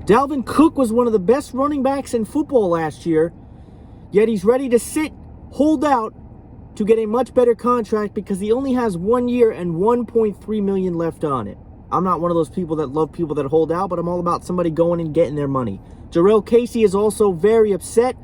Dalvin Cook was one of the best running backs in football last year, yet he's ready to hold out to get a much better contract because he only has 1 year and $1.3 million left on it. I'm not one of those people that love people that hold out, but I'm all about somebody going and getting their money. JURELL Casey is also very upset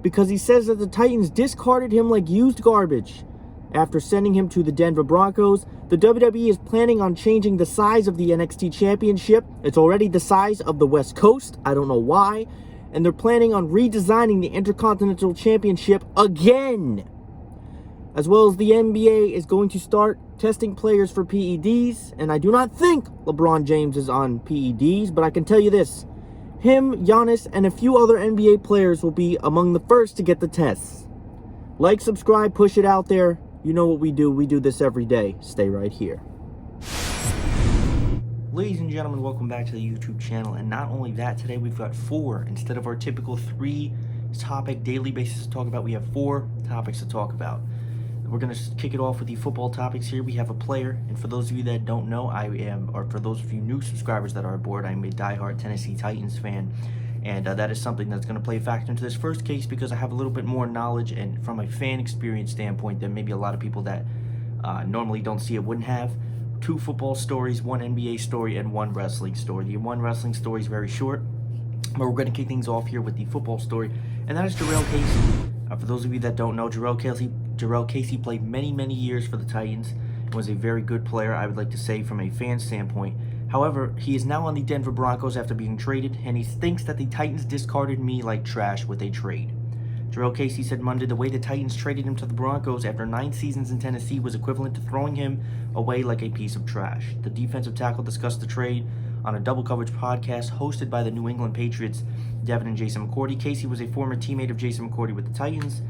because he says that the Titans discarded him like used garbage after sending him to the Denver Broncos. The WWE is planning on changing the size of the NXT Championship. It's already the size of the West Coast. I don't know why. And they're planning on redesigning the Intercontinental Championship again. As well as the NBA is going to start testing players for PEDs. And I do not think LeBron James is on PEDs, but I can tell you this. Him, Giannis, and a few other NBA players will be among the first to get the tests. Like, subscribe, push it out there. You know what we do. We do this every day. Stay right here. Ladies and gentlemen, welcome back to the YouTube channel. And not only that, today we've got 4. Instead of our typical 3-topic daily basis to talk about, we have 4 topics to talk about. We're going to kick it off with the football topics here. We have a player, and for those of you that don't know, for those of you new subscribers that are aboard, I'm a diehard Tennessee Titans fan. And that is something that's going to play a factor into this first case because I have a little bit more knowledge and from a fan experience standpoint than maybe a lot of people that normally don't see it wouldn't have. 2 football stories, 1 NBA story, and 1 wrestling story. The 1 wrestling story is very short, but we're going to kick things off here with the football story, and that is JURELL Casey. For those of you that don't know, JURELL Casey played many years for the Titans and was a very good player, I would like to say, from a fan standpoint. However, he is now on the Denver Broncos after being traded, and he thinks that the Titans discarded me like trash with a trade. JURELL Casey said Monday the way the Titans traded him to the Broncos after 9 seasons in Tennessee was equivalent to throwing him away like a piece of trash. The defensive tackle discussed the trade on a double coverage podcast hosted by the New England Patriots' Devin and Jason McCourty. Casey was a former teammate of Jason McCourty with the Titans.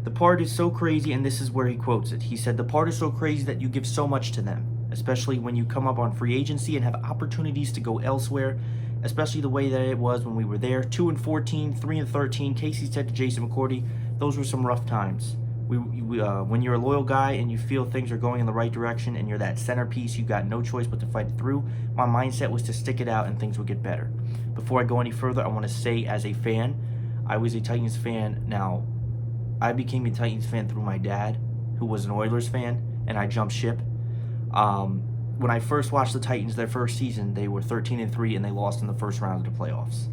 The part is so crazy, and this is where he quotes it. He said, "The part is so crazy that you give so much to them, especially when you come up on free agency and have opportunities to go elsewhere, especially the way that it was when we were there. 2-14, 3-13, Casey said to Jason McCourty, those were some rough times. When you're a loyal guy and you feel things are going in the right direction and you're that centerpiece, you got no choice but to fight it through. My mindset was to stick it out and things would get better." Before I go any further, I want to say as a fan, I was a Titans fan. Now, I became a Titans fan through my dad, who was an Oilers fan, and I jumped ship. When I first watched the Titans their first season, they were 13-3 and they lost in the first round of the playoffs.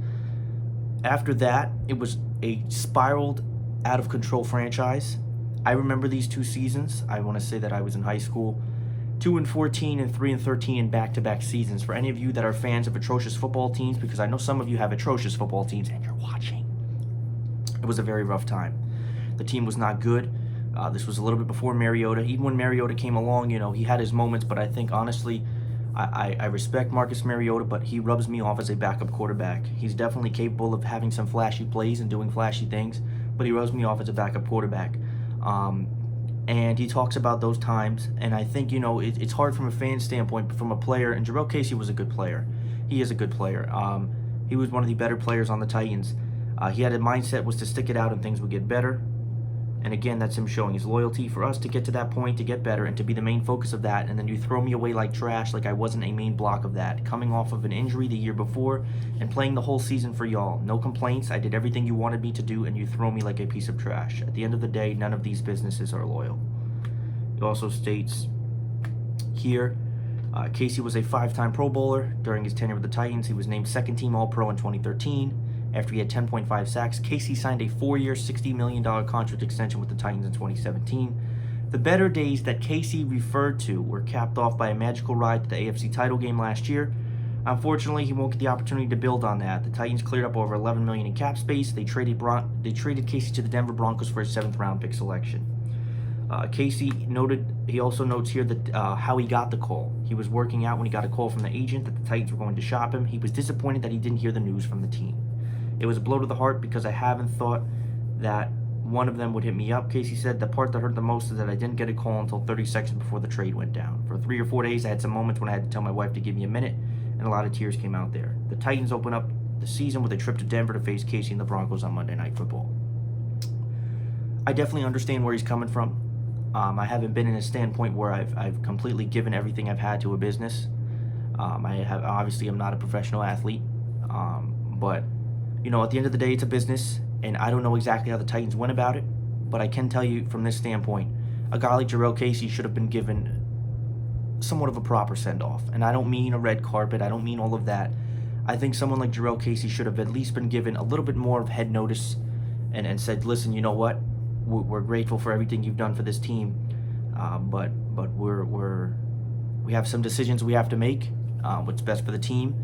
After that, it was a spiraled out of control franchise. I remember these 2 seasons. I want to say that I was in high school. 2-14 and 3-13 in back-to-back seasons. For any of you that are fans of atrocious football teams, because I know some of you have atrocious football teams and you're watching, it was a very rough time. The team was not good. This was a little bit before Mariota. Even when Mariota came along, you know, he had his moments, but I think, honestly, I respect Marcus Mariota, but he rubs me off as a backup quarterback. He's definitely capable of having some flashy plays and doing flashy things, but he rubs me off as a backup quarterback. And he talks about those times, and I think, you know, it's hard from a fan standpoint, but from a player, and JURELL Casey was a good player. He is a good player. He was one of the better players on the Titans. He had a mindset was to stick it out and things would get better. And again, that's him showing his loyalty for us to get to that point, to get better, and to be the main focus of that. And then you throw me away like trash, like I wasn't a main block of that. Coming off of an injury the year before and playing the whole season for y'all. No complaints. I did everything you wanted me to do, and you throw me like a piece of trash. At the end of the day, none of these businesses are loyal. He also states here, Casey was a 5-time Pro Bowler during his tenure with the Titans. He was named second-team All-Pro in 2013. After he had 10.5 sacks, Casey signed a 4-year, $60 million contract extension with the Titans in 2017. The better days that Casey referred to were capped off by a magical ride to the AFC title game last year. Unfortunately, he won't get the opportunity to build on that. The Titans cleared up over $11 million in cap space. They traded Casey to the Denver Broncos for a 7th-round pick selection. Casey noted, he also notes here that how he got the call. He was working out when he got a call from the agent that the Titans were going to shop him. He was disappointed that he didn't hear the news from the team. It was a blow to the heart because I haven't thought that one of them would hit me up. Casey said, the part that hurt the most is that I didn't get a call until 30 seconds before the trade went down. For 3 or 4 days, I had some moments when I had to tell my wife to give me a minute, and a lot of tears came out there. The Titans open up the season with a trip to Denver to face Casey and the Broncos on Monday Night Football. I definitely understand where he's coming from. I haven't been in a standpoint where I've completely given everything I've had to a business. Obviously I'm not a professional athlete. But, at the end of the day, it's a business, and I don't know exactly how the Titans went about it, but I can tell you from this standpoint, a guy like JURELL Casey should have been given somewhat of a proper send-off. And I don't mean a red carpet. I don't mean all of that. I think someone like JURELL Casey should have at least been given a little bit more of head notice and said, listen, you know what? We're grateful for everything you've done for this team, but we have some decisions we have to make. What's best for the team.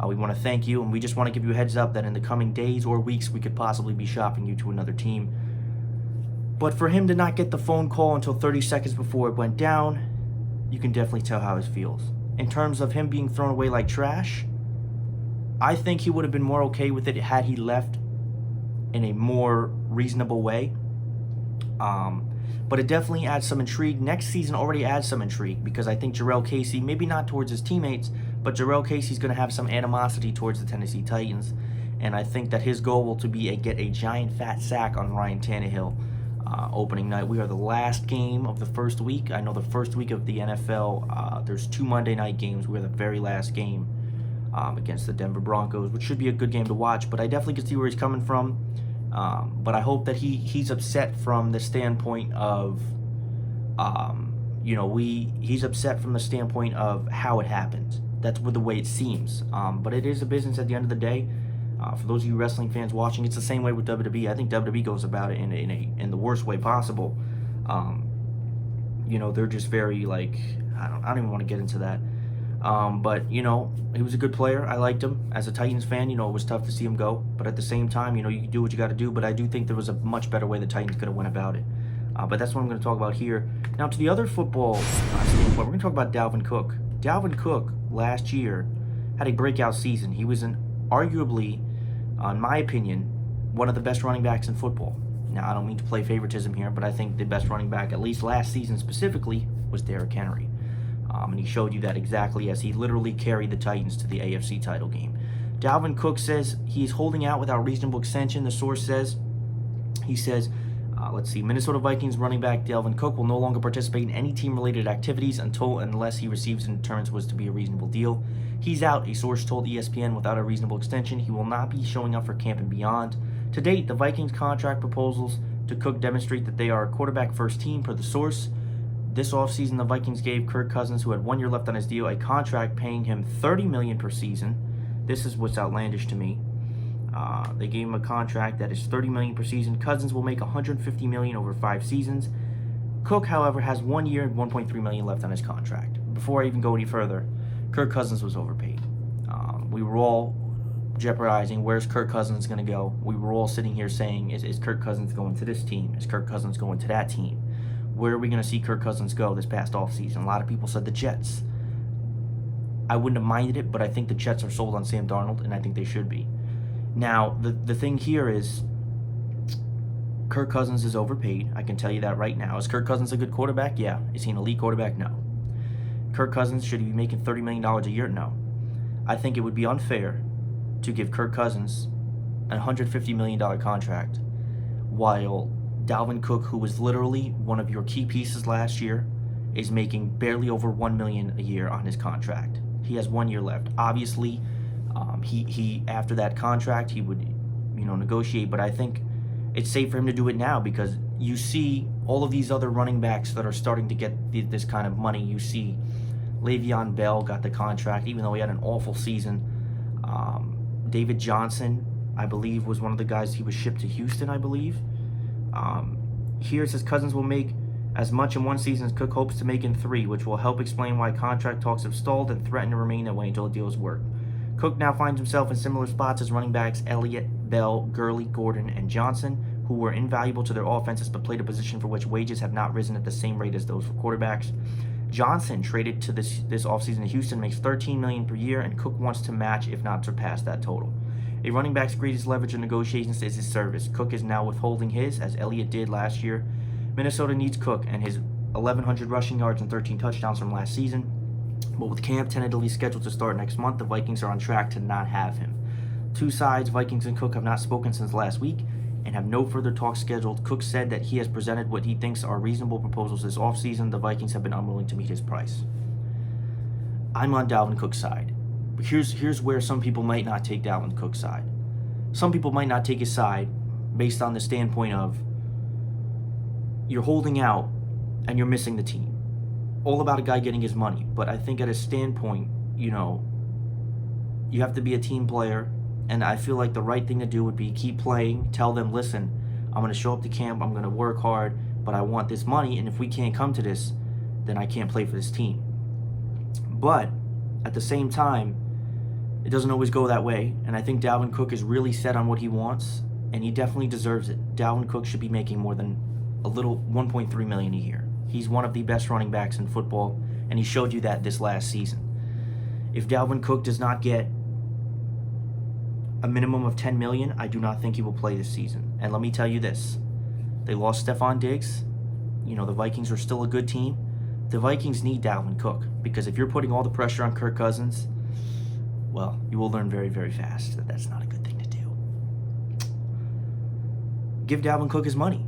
We want to thank you, and we just want to give you a heads up that in the coming days or weeks, we could possibly be shopping you to another team. But for him to not get the phone call until 30 seconds before it went down, you can definitely tell how it feels. In terms of him being thrown away like trash, I think he would have been more okay with it had he left in a more reasonable way. But it definitely adds some intrigue. Next season already adds some intrigue because I think JURELL Casey, maybe not towards his teammates, but JURELL Casey's going to have some animosity towards the Tennessee Titans. And I think that his goal will to be get a giant fat sack on Ryan Tannehill opening night. We are the last game of the first week. I know the first week of the NFL, there's 2 Monday night games. We're the very last game against the Denver Broncos, which should be a good game to watch. But I definitely can see where he's coming from. But I hope that he's upset from the standpoint of, he's upset from the standpoint of how it happened. That's the way it seems. But it is a business at the end of the day. For those of you wrestling fans watching, it's the same way with WWE. I think WWE goes about it in the worst way possible. They're just very I don't even want to get into that. But he was a good player. I liked him as a Titans fan. It was tough to see him go, but at the same time, you do what you got to do. But I do think there was a much better way the Titans could have went about it. But that's what I'm going to talk about here. Now to the other football standpoint, we're going to talk about Dalvin Cook. Dalvin Cook last year had a breakout season. He was arguably, in my opinion, one of the best running backs in football. Now I don't mean to play favoritism here, but I think the best running back, at least last season specifically, was Derrick Henry. And he showed you that exactly as he literally carried the Titans to the AFC title game. Dalvin Cook says he's holding out without reasonable extension. The source says, Minnesota Vikings running back Dalvin Cook will no longer participate in any team-related activities unless he receives in terms was to be a reasonable deal. He's out, a source told ESPN, without a reasonable extension. He will not be showing up for camp and beyond. To date, the Vikings contract proposals to Cook demonstrate that they are a quarterback-first team, per the source. This offseason, the Vikings gave Kirk Cousins, who had 1 year left on his deal, a contract paying him $30 million per season. This is what's outlandish to me. They gave him a contract that is $30 million per season. Cousins will make $150 million over 5 seasons. Cook, however, has 1 year and $1.3 million left on his contract. Before I even go any further, Kirk Cousins was overpaid. We were all jeopardizing, where's Kirk Cousins going to go? We were all sitting here saying, is Kirk Cousins going to this team? Is Kirk Cousins going to that team? Where are we going to see Kirk Cousins go this past offseason? A lot of people said the Jets. I wouldn't have minded it, but I think the Jets are sold on Sam Darnold, and I think they should be. Now, the thing here is Kirk Cousins is overpaid. I can tell you that right now. Is Kirk Cousins a good quarterback? Yeah. Is he an elite quarterback? No. Kirk Cousins, should he be making $30 million a year? No. I think it would be unfair to give Kirk Cousins a $150 million contract while Dalvin Cook, who was literally one of your key pieces last year, is making barely over $1 million a year on his contract. He has 1 year left. Obviously, he after that contract, he would, negotiate. But I think it's safe for him to do it now because you see all of these other running backs that are starting to get this kind of money. You see Le'Veon Bell got the contract, even though he had an awful season. David Johnson, I believe, was one of the guys he was shipped to Houston, I believe. Here it says Cousins will make as much in 1 season as Cook hopes to make in 3, which will help explain why contract talks have stalled and threaten to remain that way until the deals work. Cook now finds himself in similar spots as running backs Elliott, Bell, Gurley, Gordon, and Johnson, who were invaluable to their offenses but played a position for which wages have not risen at the same rate as those for quarterbacks. Johnson, traded to this offseason in Houston, makes $13 million per year, and Cook wants to match, if not surpass, that total. A running back's greatest leverage in negotiations is his service. Cook is now withholding his, as Elliott did last year. Minnesota needs Cook and his 1,100 rushing yards and 13 touchdowns from last season. But with camp tentatively scheduled to start next month, the Vikings are on track to not have him. Two sides, Vikings and Cook, have not spoken since last week and have no further talks scheduled. Cook said that he has presented what he thinks are reasonable proposals this offseason. The Vikings have been unwilling to meet his price. I'm on Dalvin Cook's side. But here's where some people might not take Dalvin Cook's side. some people might not take his side based on the standpoint of you're holding out and you're missing the team. All about a guy getting his money. But I think at a standpoint, you have to be a team player, and I feel like the right thing to do would be keep playing, tell them, listen, I'm going to show up to camp, I'm going to work hard, but I want this money, and if we can't come to this, then I can't play for this team. But at the same time, it doesn't always go that way, and I think Dalvin Cook is really set on what he wants, and he definitely deserves it. Dalvin Cook should be making more than a little $1.3 million a year. He's one of the best running backs in football, and he showed you that this last season. If Dalvin Cook does not get a minimum of $10 million, I do not think he will play this season. And let me tell you this. They lost Stephon Diggs. The Vikings are still a good team. The Vikings need Dalvin Cook, because if you're putting all the pressure on Kirk Cousins, well, you will learn very, very fast that that's not a good thing to do. Give Dalvin Cook his money.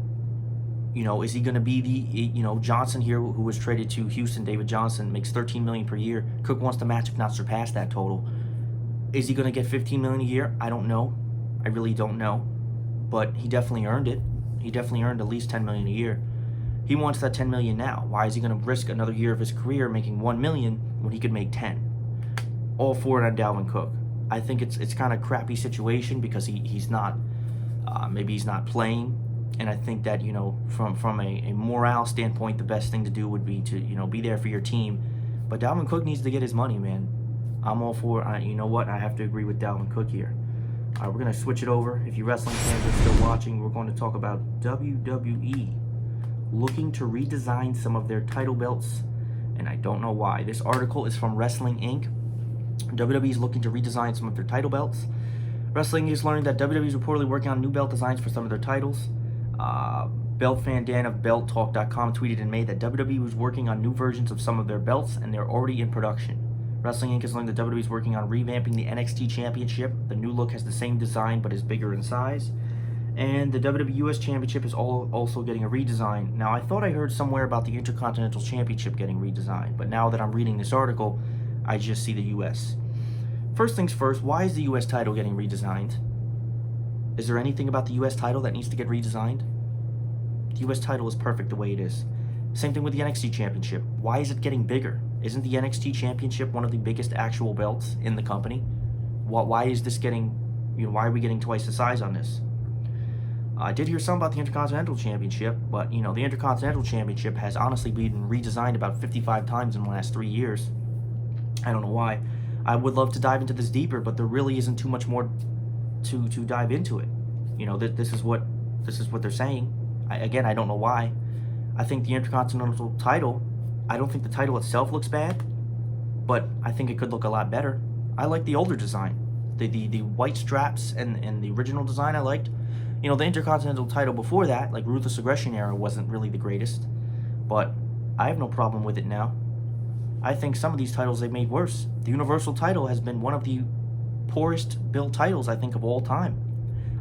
Is he going to be the, Johnson here, who was traded to Houston, David Johnson, makes $13 million per year. Cook wants to match, if not surpass that total. Is he going to get $15 million a year? I don't know. I really don't know. But he definitely earned it. He definitely earned at least $10 million a year. He wants that $10 million now. Why is he going to risk another year of his career making $1 million when he could make $10 million? All for it on Dalvin Cook. I think it's kind of a crappy situation because he's not, maybe he's not playing. And I think that, from a morale standpoint, the best thing to do would be to, be there for your team. But Dalvin Cook needs to get his money, man. I'm all for it. You know what? I have to agree with Dalvin Cook here. All right, we're going to switch it over. If you wrestling fans are still watching, we're going to talk about WWE looking to redesign some of their title belts, and I don't know why. This article is from Wrestling Inc. WWE is looking to redesign some of their title belts. Wrestling News learned that WWE is reportedly working on new belt designs for some of their titles. Belt fan Dan of BeltTalk.com tweeted in May that WWE was working on new versions of some of their belts, and they're already in production. Wrestling Inc. has learned that WWE is working on revamping the NXT Championship. The new look has the same design but is bigger in size. And the WWE Us Championship is also getting a redesign. Now, I thought I heard somewhere about the Intercontinental Championship getting redesigned, but now that I'm reading this article, I just see the US. First things first, why is the US title getting redesigned? Is there anything about the US title that needs to get redesigned? The US title is perfect the way it is. Same thing with the NXT Championship. Why is it getting bigger? Isn't the NXT Championship one of the biggest actual belts in the company? Why is this getting, why are we getting twice the size on this? I did hear some about the Intercontinental Championship, but, the Intercontinental Championship has honestly been redesigned about 55 times in the last 3 years. I don't know why. I would love to dive into this deeper, but there really isn't too much more to dive into it. This is what they're saying. I don't know why. I think the Intercontinental title, I don't think the title itself looks bad, but I think it could look a lot better. I like the older design. The white straps and the original design I liked. The Intercontinental title before that, like Ruthless Aggression era, wasn't really the greatest, but I have no problem with it now. I think some of these titles they've made worse. The Universal title has been one of the poorest built titles, I think, of all time.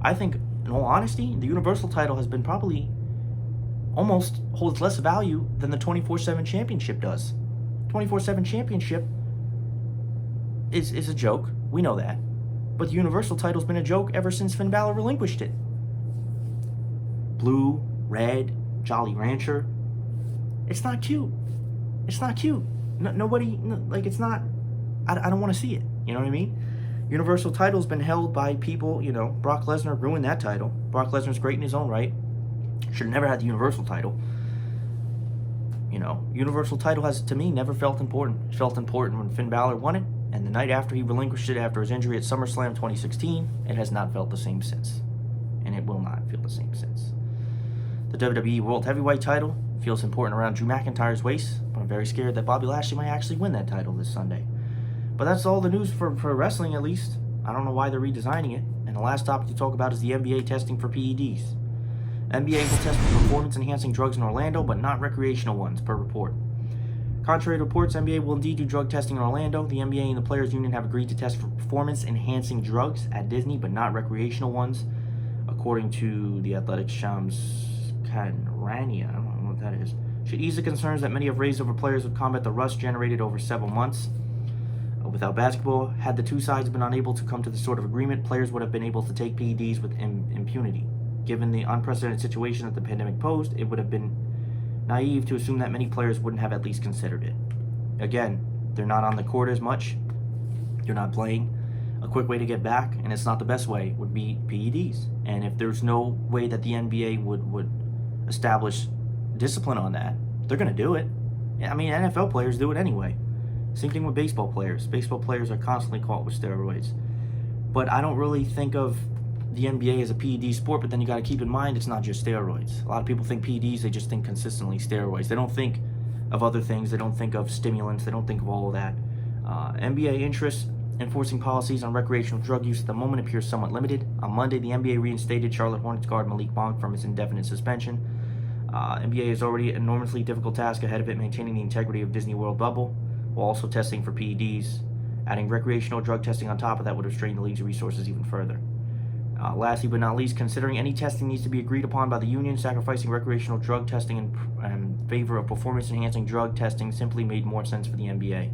I think, in all honesty, the Universal title has been probably almost holds less value than the 24/7 Championship does. 24/7 Championship is a joke. We know that. But the Universal title's been a joke ever since Finn Balor relinquished it. Blue, red, Jolly Rancher. It's not cute. It's not cute. It's not, I don't want to see it. You know what I mean? Universal title's been held by people, Brock Lesnar ruined that title. Brock Lesnar's great in his own right. Should have never had the Universal title. Universal title has, to me, never felt important. It felt important when Finn Balor won it, and the night after he relinquished it after his injury at SummerSlam 2016, it has not felt the same since. And it will not feel the same since. The WWE World Heavyweight title feels important around Drew McIntyre's waist, but I'm very scared that Bobby Lashley might actually win that title this Sunday. But that's all the news for wrestling, at least. I don't know why they're redesigning it. And the last topic to talk about is the NBA testing for PEDs. NBA will test for performance-enhancing drugs in Orlando, but not recreational ones, per report. Contrary to reports, NBA will indeed do drug testing in Orlando. The NBA and the Players Union have agreed to test for performance-enhancing drugs at Disney, but not recreational ones, according to the Athletic Shams Kanrania. I don't know what that is. Should ease the concerns that many have raised over players would combat the rust generated over several months. Without basketball, had the two sides been unable to come to this sort of agreement, players would have been able to take PEDs with impunity. Given the unprecedented situation that the pandemic posed, it would have been naive to assume that many players wouldn't have at least considered it. Again, they're not on the court as much. You're not playing. A quick way to get back, and it's not the best way, would be PEDs. And if there's no way that the NBA would establish discipline on that, they're going to do it. I mean, NFL players do it anyway. Same thing with baseball players. Baseball players are constantly caught with steroids. But I don't really think of the NBA as a PED sport, but then you got to keep in mind it's not just steroids. A lot of people think PEDs, they just think consistently steroids. They don't think of other things. They don't think of stimulants. They don't think of all of that. NBA interest enforcing policies on recreational drug use at the moment appears somewhat limited. On Monday, the NBA reinstated Charlotte Hornets guard Malik Monk from his indefinite suspension. NBA is already an enormously difficult task ahead of it, maintaining the integrity of Disney World bubble while also testing for PEDs. Adding recreational drug testing on top of that would have strained the league's resources even further. Lastly but not least, considering any testing needs to be agreed upon by the union, sacrificing recreational drug testing in favor of performance-enhancing drug testing simply made more sense for the NBA.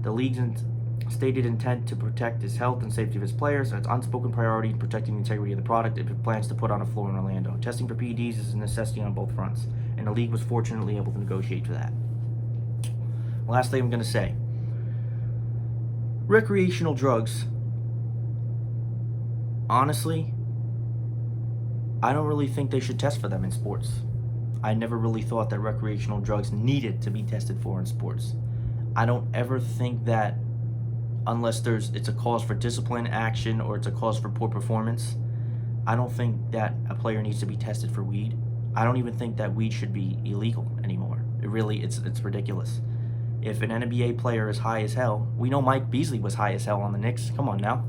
The league's stated intent to protect its health and safety of its players, and its unspoken priority in protecting the integrity of the product if it plans to put on a floor in Orlando. Testing for PEDs is a necessity on both fronts, and the league was fortunately able to negotiate for that. Last thing I'm going to say. Recreational drugs, honestly, I don't really think they should test for them in sports. I never really thought that recreational drugs needed to be tested for in sports. I don't ever think that unless it's a cause for discipline, action, or it's a cause for poor performance, I don't think that a player needs to be tested for weed. I don't even think that weed should be illegal anymore. It's ridiculous. If an NBA player is high as hell, we know Mike Beasley was high as hell on the Knicks. Come on now.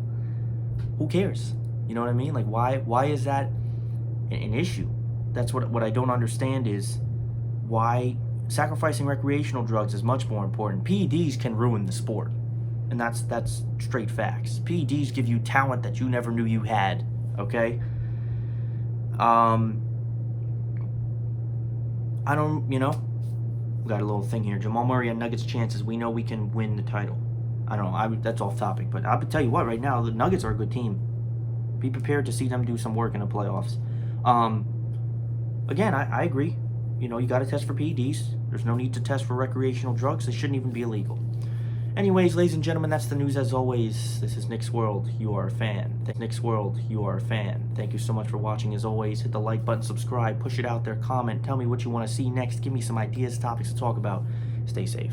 Who cares? You know what I mean? Like, why is that an issue? That's what I don't understand is why sacrificing recreational drugs is much more important. PEDs can ruin the sport. And that's straight facts. PEDs give you talent that you never knew you had, okay? I don't, we got a little thing here. Jamal Murray and Nuggets chances. We know we can win the title. I don't know. That's off topic. But I'll tell you what, right now, the Nuggets are a good team. Be prepared to see them do some work in the playoffs. Again, I agree. You got to test for PEDs. There's no need to test for recreational drugs. They shouldn't even be illegal. Anyways, ladies and gentlemen, that's the news as always. This is Nick's World. You are a fan. Nick's World. You are a fan. Thank you so much for watching. As always, hit the like button, subscribe, push it out there, comment, tell me what you want to see next. Give me some ideas, topics to talk about. Stay safe.